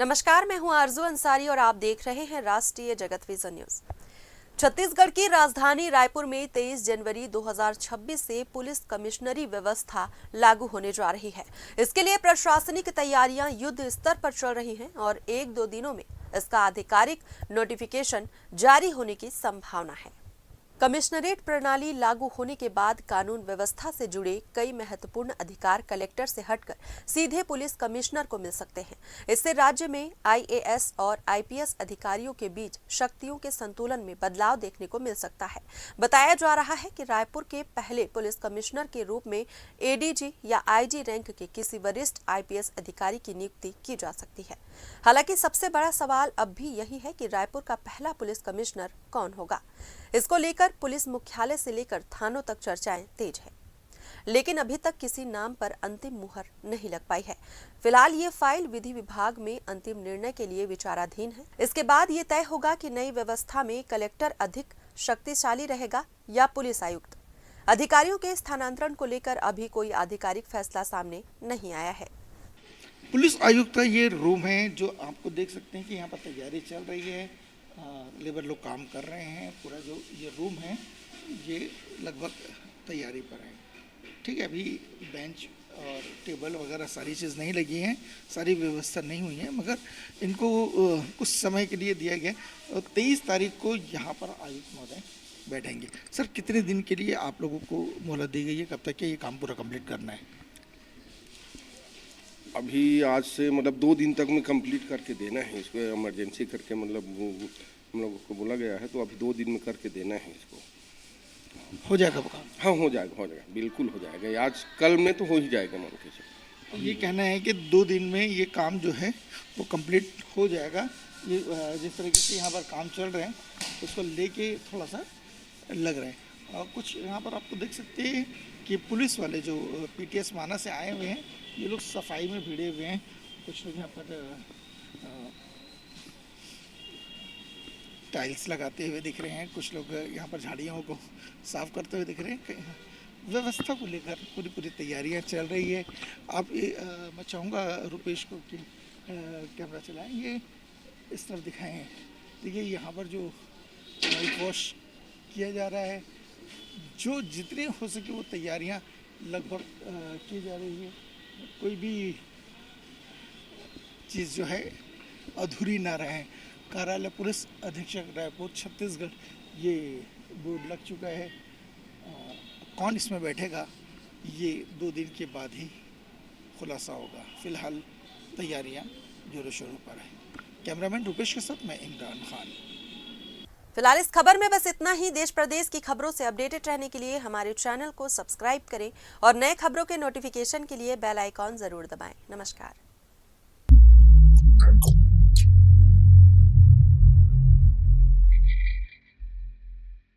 नमस्कार, मैं हूं आरजू अंसारी और आप देख रहे हैं राष्ट्रीय जगत विजन न्यूज। छत्तीसगढ़ की राजधानी रायपुर में 23 जनवरी 2026 से पुलिस कमिश्नरी व्यवस्था लागू होने जा रही है। इसके लिए प्रशासनिक तैयारियां युद्ध स्तर पर चल रही हैं और 1-2 दिनों में इसका आधिकारिक नोटिफिकेशन जारी होने की संभावना है। कमिश्नरेट प्रणाली लागू होने के बाद कानून व्यवस्था से जुड़े कई महत्वपूर्ण अधिकार कलेक्टर से हटकर सीधे पुलिस कमिश्नर को मिल सकते हैं। इससे राज्य में आईएएस और आईपीएस अधिकारियों के बीच शक्तियों के संतुलन में बदलाव देखने को मिल सकता है। बताया जा रहा है कि रायपुर के पहले पुलिस कमिश्नर के रूप में एडीजी या आईजी रैंक के किसी वरिष्ठ आईपीएस अधिकारी की नियुक्ति की जा सकती है। हालांकि सबसे बड़ा सवाल अब भी यही है कि रायपुर का पहला पुलिस कमिश्नर कौन होगा। इसको लेकर पुलिस मुख्यालय से लेकर थानों तक चर्चाएं तेज है, लेकिन अभी तक किसी नाम पर अंतिम मुहर नहीं लग पाई है। फिलहाल ये फाइल विधि विभाग में अंतिम निर्णय के लिए विचाराधीन है। इसके बाद ये तय होगा कि नई व्यवस्था में कलेक्टर अधिक शक्तिशाली रहेगा या पुलिस आयुक्त। अधिकारियों के स्थानांतरण को लेकर अभी कोई आधिकारिक फैसला सामने नहीं आया है। पुलिस आयुक्त का ये रूम है जो आपको देख सकते हैं कि यहाँ पर तैयारी चल रही है। लेबर लोग काम कर रहे हैं। पूरा जो ये रूम है ये लगभग तैयारी पर है। ठीक है, अभी बेंच और टेबल वगैरह सारी चीज़ नहीं लगी हैं, सारी व्यवस्था नहीं हुई है, मगर इनको कुछ समय के लिए दिया गया और 23 तारीख को यहाँ पर आयुक्त महोदय बैठेंगे। सर, कितने दिन के लिए आप लोगों को मोहलत दी गई है? कब तक ये काम पूरा कंप्लीट करना है? अभी आज से मतलब 2 दिन तक में कंप्लीट करके देना है इसको। इमरजेंसी करके मतलब हम लोगों को बोला गया है, तो अभी 2 दिन में करके देना है इसको। हो जाएगा काम? हाँ, हो जाएगा, बिल्कुल हो जाएगा। आज कल में तो हो ही जाएगा मान के चलो। ये कहना है कि 2 दिन में ये काम जो है वो कंप्लीट हो जाएगा। ये जिस तरीके से यहाँ पर काम चल रहे हैं उसको लेके थोड़ा सा लग रहा है। और कुछ यहाँ पर आपको देख सकते हैं कि पुलिस वाले जो पीटीएस माना से आए हुए हैं, ये लोग सफाई में भिड़े हुए हैं। कुछ लोग यहाँ पर टाइल्स लगाते हुए दिख रहे हैं, कुछ लोग यहाँ पर झाड़ियों को साफ करते हुए दिख रहे हैं। व्यवस्था को लेकर पूरी तैयारियाँ चल रही है। आप मैं चाहूँगा रुपेश को कि कैमरा चलाएं, ये इस तरफ दिखाएं। देखिए यहाँ पर जो वाइट वॉश किया जा रहा है, जो जितनी हो सके वो तैयारियां लगभग की जा रही है। कोई भी चीज़ जो है अधूरी ना रहे। कार्यालय पुलिस अधीक्षक रायपुर छत्तीसगढ़ ये बोर्ड लग चुका है। कौन इसमें बैठेगा ये 2 दिन के बाद ही खुलासा होगा। फिलहाल तैयारियां जोरों शोरों पर है। कैमरामैन रुपेश के साथ मैं इमरान खान। फिलहाल इस खबर में बस इतना ही। देश प्रदेश की खबरों से अपडेटेड रहने के लिए हमारे चैनल को सब्सक्राइब करें और नए खबरों के नोटिफिकेशन के लिए बेल आइकॉन जरूर दबाएं। नमस्कार।